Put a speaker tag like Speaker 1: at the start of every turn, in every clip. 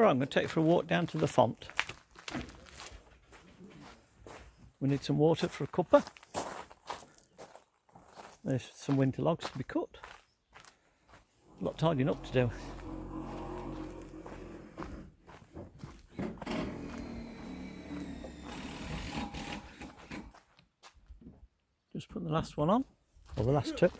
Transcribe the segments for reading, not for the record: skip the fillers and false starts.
Speaker 1: Alright, I'm going to take you for a walk down to the font. We need some water for a cuppa. There's some winter logs to be cut. A lot of tidying up to do. Just put the last one on, or the last two.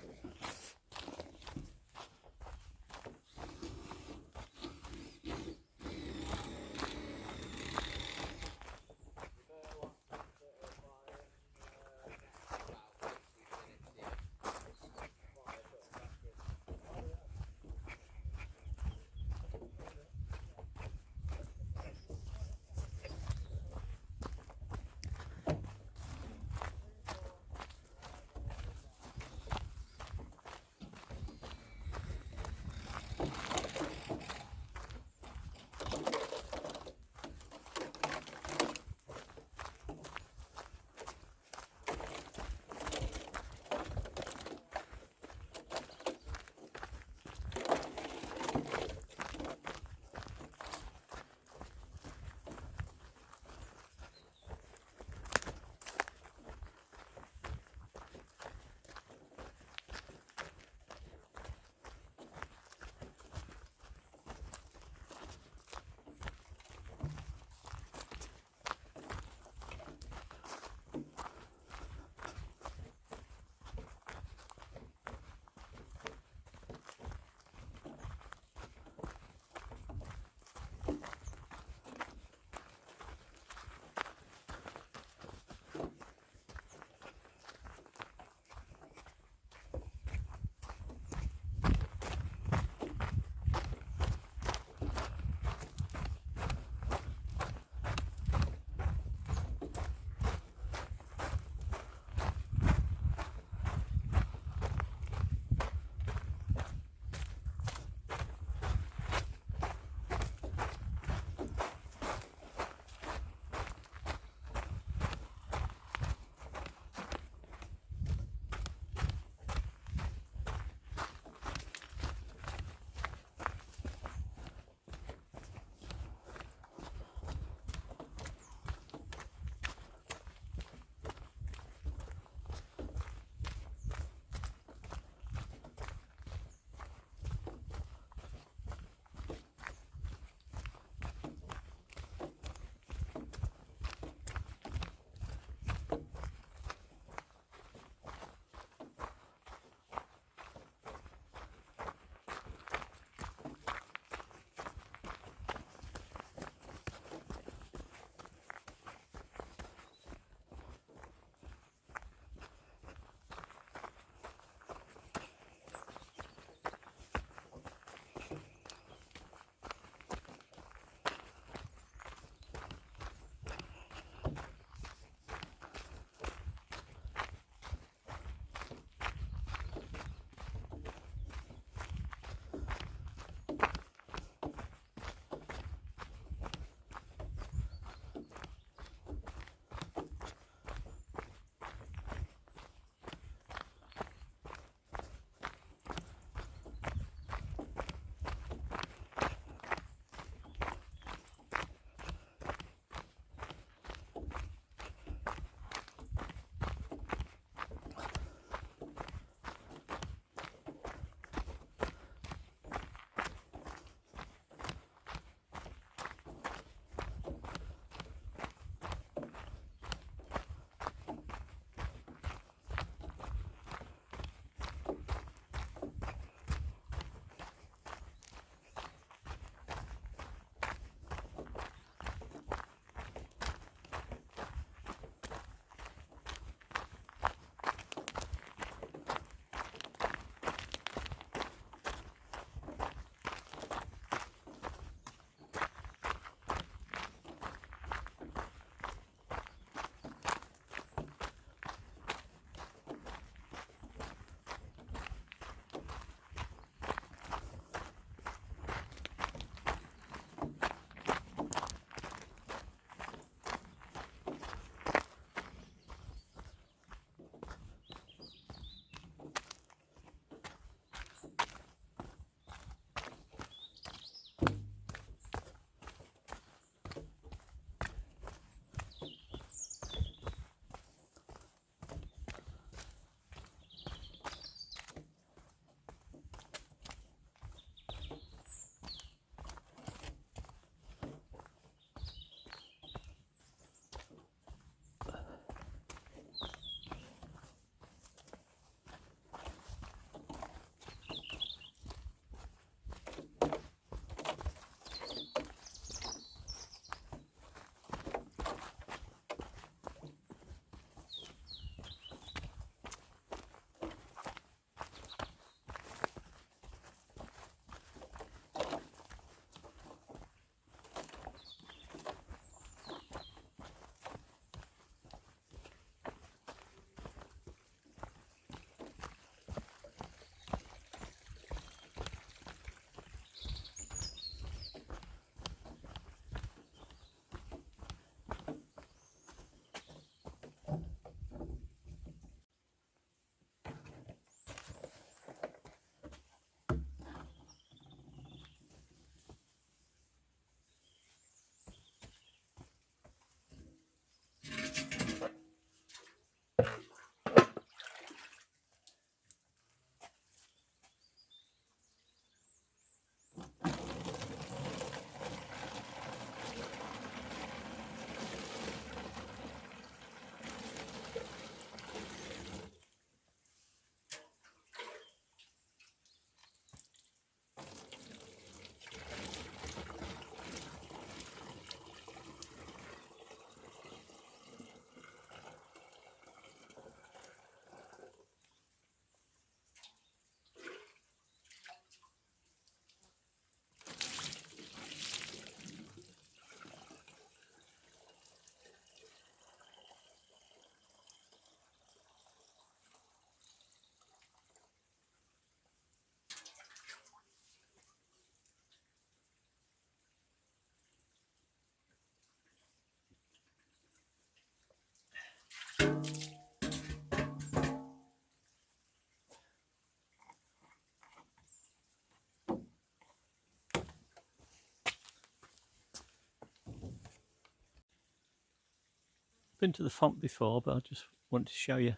Speaker 1: Been to the font before, but I just wanted to show you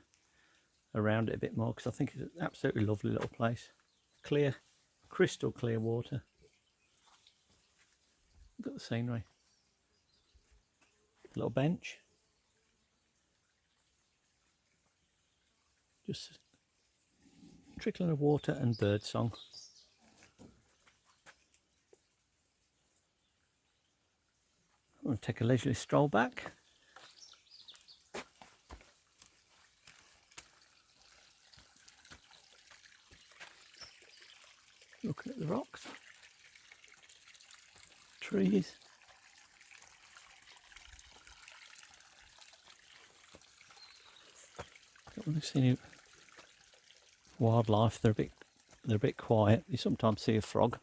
Speaker 1: around it a bit more because I think it's an absolutely lovely little place. Clear, crystal clear water. Look at the scenery. A little bench. Just trickling of water and bird song. I'm going to take a leisurely stroll back. Looking at the rocks, trees. Don't really see any wildlife. They're a bit quiet. You sometimes see a frog.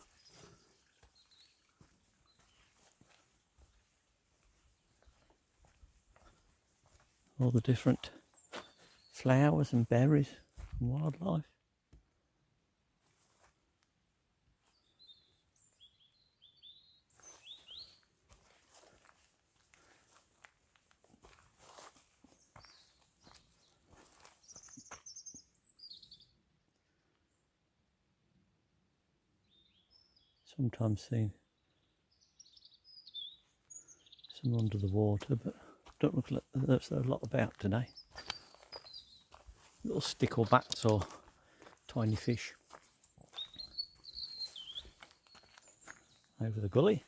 Speaker 1: All the different flowers and berries and wildlife. Sometimes see some under the water, but don't look like there's a lot about today. Little sticklebacks or tiny fish over the gully.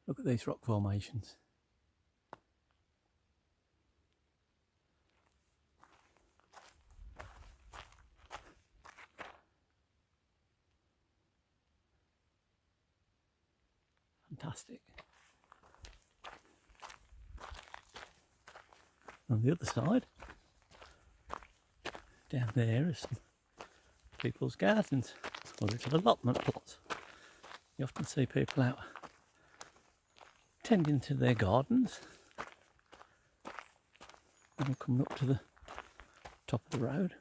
Speaker 1: Look at these rock formations. Fantastic. On the other side, down there is some people's gardens, or little allotment plots. You often see people out tending to their gardens. And we're coming up to the top of the road.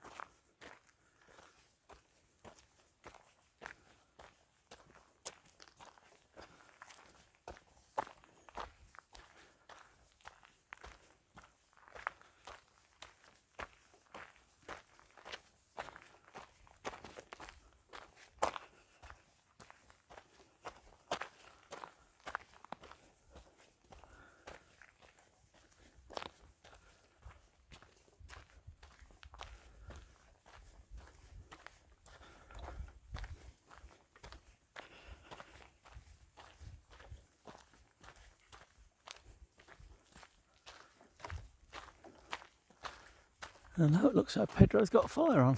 Speaker 1: And now it looks like Pedro's got a fire on.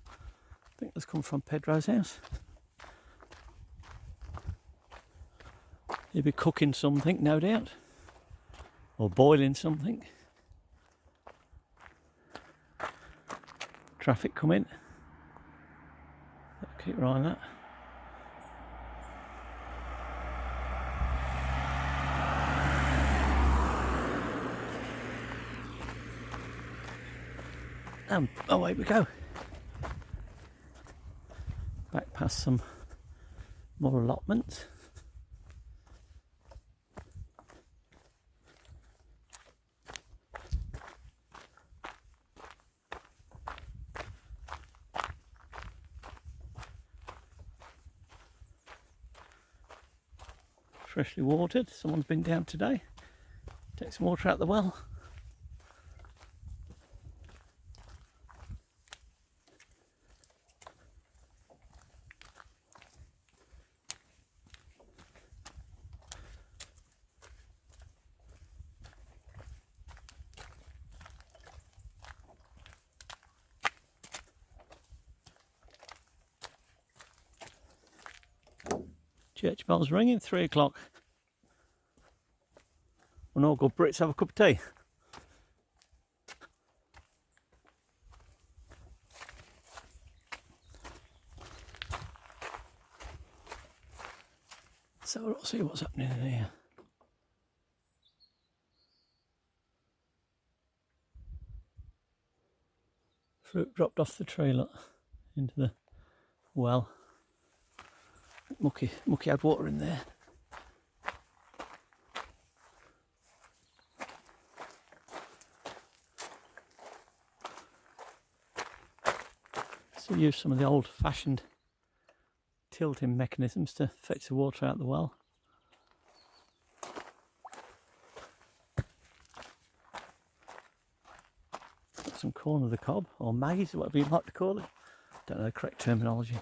Speaker 1: I think that's come from Pedro's house. He'll be cooking something, no doubt. Or boiling something. Traffic coming. Keep an eye on that. And away we go. Back past some more allotments. Freshly watered. Someone's been down today. Take some water out the well. Church bell's ringing, 3 o'clock. When all good Brits have a cup of tea. So we'll see what's happening in here. Fruit dropped off the tree, look, into the well. Mucky had water in there. So use some of the old-fashioned tilting mechanisms to fetch the water out of the well. Got some corn of the cob, or maize, or whatever you like to call it. Don't know the correct terminology.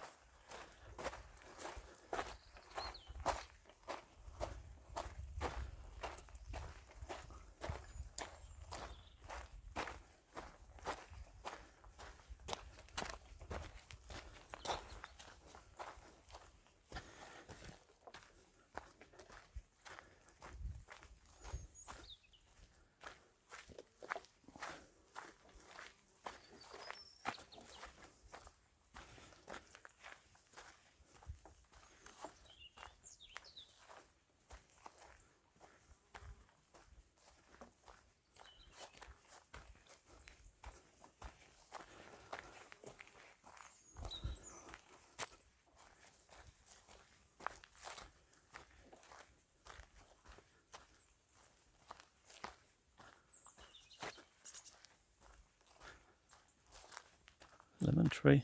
Speaker 1: Lemon tree.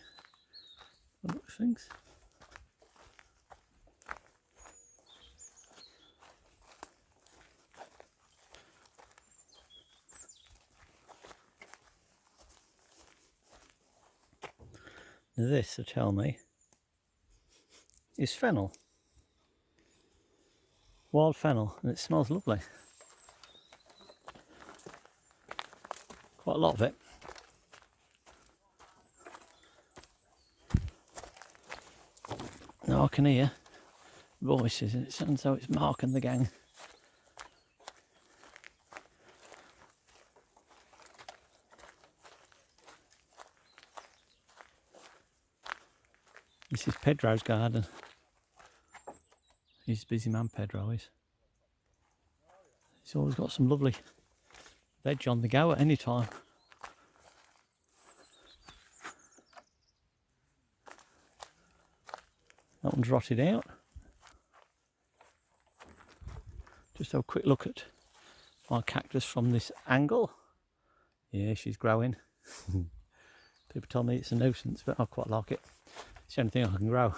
Speaker 1: Look at things. Now this, they tell me, is fennel. Wild fennel, and it smells lovely. Quite a lot of it. Now I can hear voices and it sounds as though it's Mark and the gang. This is Pedro's garden. He's a busy man, Pedro is. He's always got some lovely veg on the go at any time. That one's rotted out. Just have a quick look at my cactus from this angle. Yeah, she's growing. People tell me it's a nuisance, but I quite like it. It's the only thing I can grow.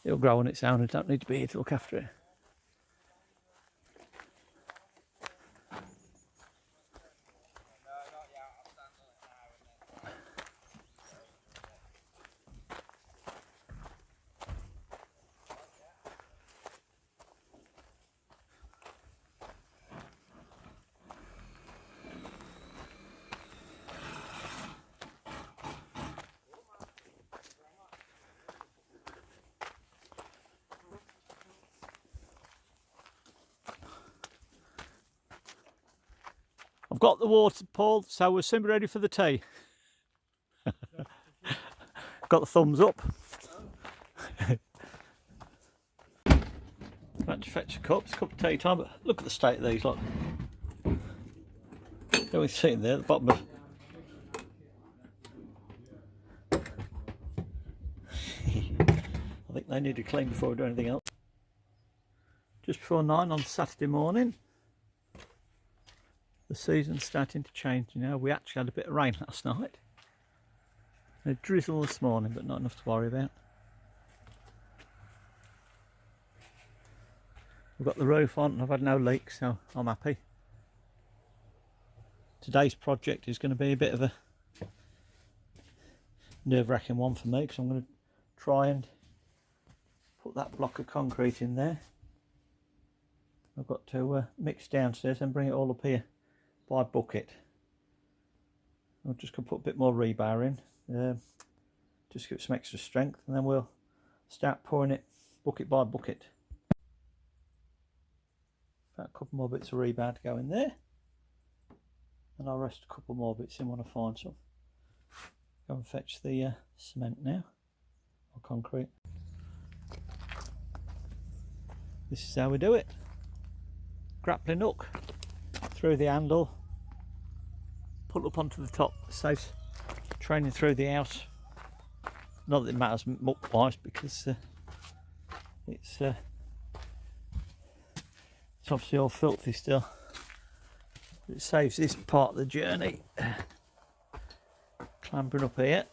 Speaker 1: It'll grow on its own. I don't need to be here to look after it. I've got the water, Paul, so we'll soon be ready for the tea. Got the thumbs up. About to fetch a cup. It's cup of tea time, but look at the state of these. Look. There we see there at the bottom of. I think they need to clean before we do anything else. Just before 9 on Saturday morning. The season's starting to change now. We actually had a bit of rain last night. A drizzle this morning, but not enough to worry about. We've got the roof on and I've had no leaks, so I'm happy. Today's project is going to be a bit of a nerve-wracking one for me, because I'm going to try and put that block of concrete in there. I've got to mix downstairs and bring it all up here by bucket. I'm just going to put a bit more rebar in, just give it some extra strength, and then we'll start pouring it bucket by bucket. About a couple more bits of rebar to go in there, and I'll rest a couple more bits in when I find some. Go and fetch the cement now, or concrete. This is how we do it. Grappling hook through the handle, pull up onto the top. Saves training through the house. Not that it matters muck wise, because it's obviously all filthy still. It saves this part of the journey. Clambering up here.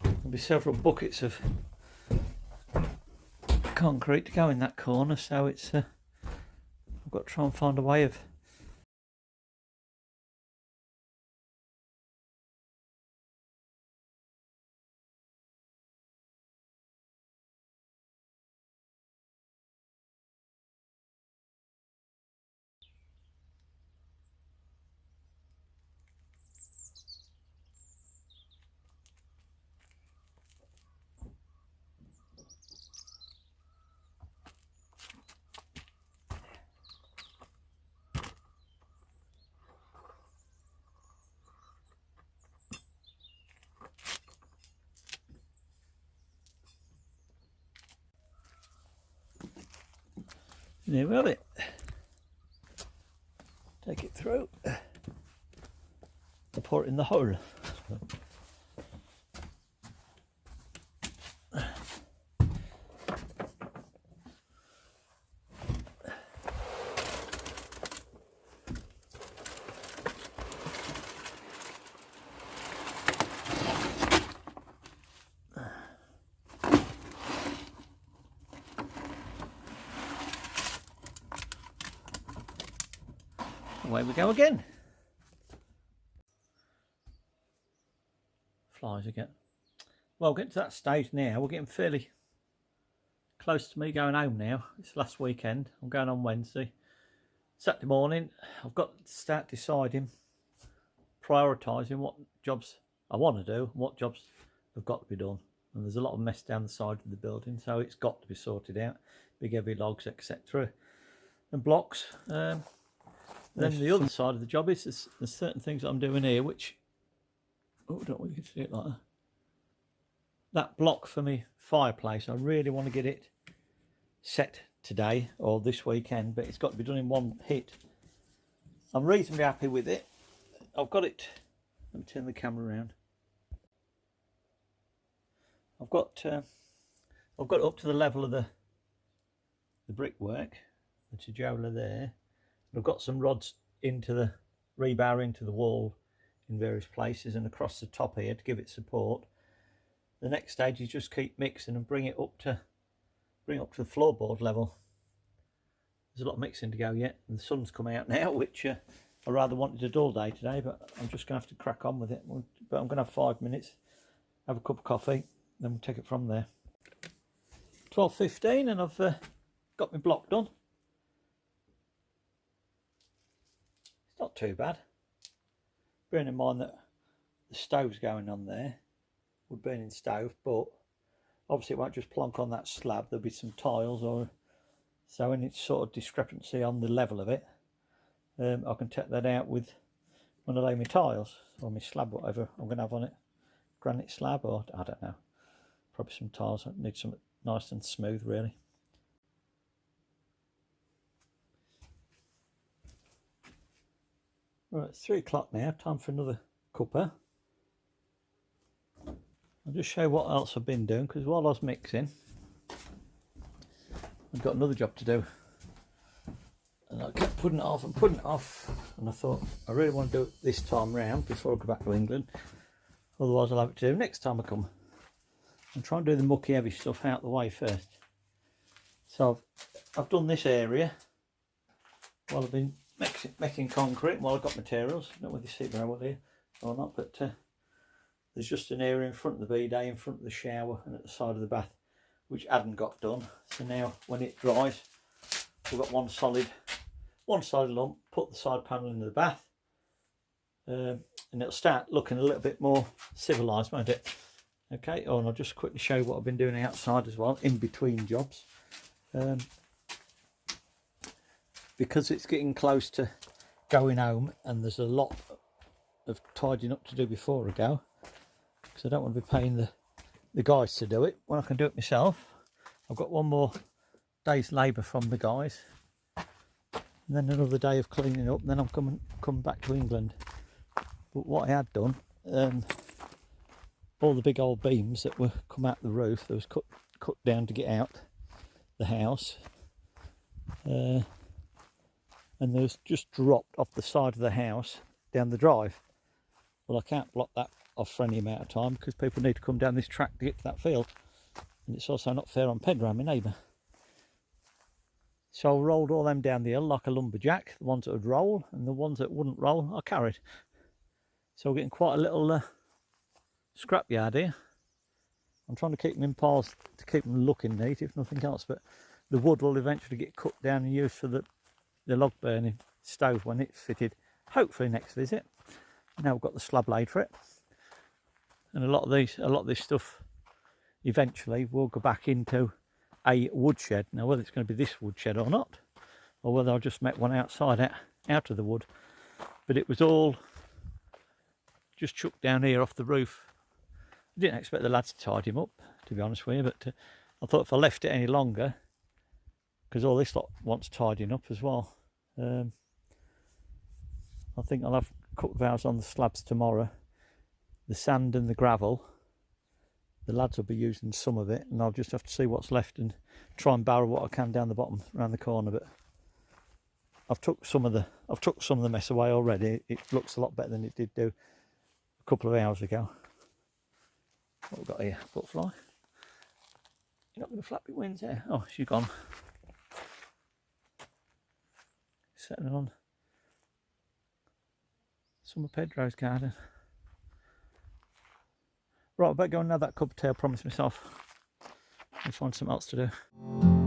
Speaker 1: There'll be several buckets of concrete to go in that corner, so it's I've got to try and find a way of there we have it. Take it through. I'll pour it in the hole. Away we go again. Flies again. Well, getting to that stage now. We're getting fairly close to me going home now. It's last weekend. I'm going on Wednesday. Saturday morning, I've got to start deciding, prioritising what jobs I want to do and what jobs have got to be done. And there's a lot of mess down the side of the building, so it's got to be sorted out. Big heavy logs, etc. And blocks. Then the other side of the job is there's certain things that I'm doing here which, oh, I don't know if you can see it like that. That block for me fireplace, I really want to get it set today or this weekend, but it's got to be done in one hit. I'm reasonably happy with it. I've got it, let me turn the camera around. I've got it up to the level of the brickwork, the tijola there. I've got some rods into the rebar into the wall in various places and across the top here to give it support. The next stage is just keep mixing and bring it up to the floorboard level. There's a lot of mixing to go yet, and the sun's come out now, which I rather wanted to do all day today, but I'm just going to have to crack on with it. But I'm going to have 5 minutes, have a cup of coffee, then we'll take it from there. 12:15 and I've got my block done. Not too bad, bearing in mind that the stove's going on there. wood burning stove, but obviously it won't just plonk on that slab. There'll be some tiles, or so any sort of discrepancy on the level of it, I can take that out with when I lay my tiles or my slab, whatever I'm going to have on it. Granite slab, or I don't know, probably some tiles. I need something nice and smooth, really. Right, it's 3 o'clock now, time for another cuppa. I'll just show you what else I've been doing, because while I was mixing, I've got another job to do. And I kept putting it off and putting it off, and I thought I really want to do it this time round before I go back to England. Otherwise I'll have it to do next time I come. I'm trying to do the mucky heavy stuff out the way first. So I've done this area while I've been making concrete, while I've got materials. I don't know whether you see it very well here or not, but there's just an area in front of the bidet, in front of the shower and at the side of the bath, which hadn't got done. So now when it dries, we've got one solid lump, put the side panel into the bath, and it'll start looking a little bit more civilised, won't it? Okay, and I'll just quickly show you what I've been doing outside as well, in between jobs. Because it's getting close to going home and there's a lot of tidying up to do before I go, because I don't want to be paying the guys to do it when I can do it myself. I've got one more day's labour from the guys, and then another day of cleaning up, and then I'm coming back to England. But what I had done, all the big old beams that were come out the roof, that was cut down to get out the house, and there was just dropped off the side of the house down the drive. Well, I can't block that off for any amount of time, because people need to come down this track to get to that field, and it's also not fair on Pedro, my neighbour. So I rolled all them down the hill like a lumberjack. The ones that would roll, and the ones that wouldn't roll I carried. So we're getting quite a little scrapyard here. I'm trying to keep them in piles to keep them looking neat, if nothing else, but the wood will eventually get cut down and used for the log burning stove when it's fitted, hopefully next visit. Now we've got the slab laid for it, and a lot of this stuff eventually will go back into a woodshed. Now whether it's going to be this woodshed or not, or whether I'll just make one outside out of the wood, but it was all just chucked down here off the roof. I didn't expect the lads to tidy him up, to be honest with you, but I thought if I left it any longer, because all this lot wants tidying up as well. I think I'll have cut valves on the slabs tomorrow. The sand and the gravel, the lads will be using some of it, and I'll just have to see what's left and try and barrel what I can down the bottom around the corner. But I've took some of the mess away already. It looks a lot better than it did do a couple of hours ago. What have we got here? Butterfly. You're not going to flap your wings there. Oh, she's gone. Setting on some of Pedro's garden. Right, I better go and have that cup of tea I promised myself. I'll find something else to do.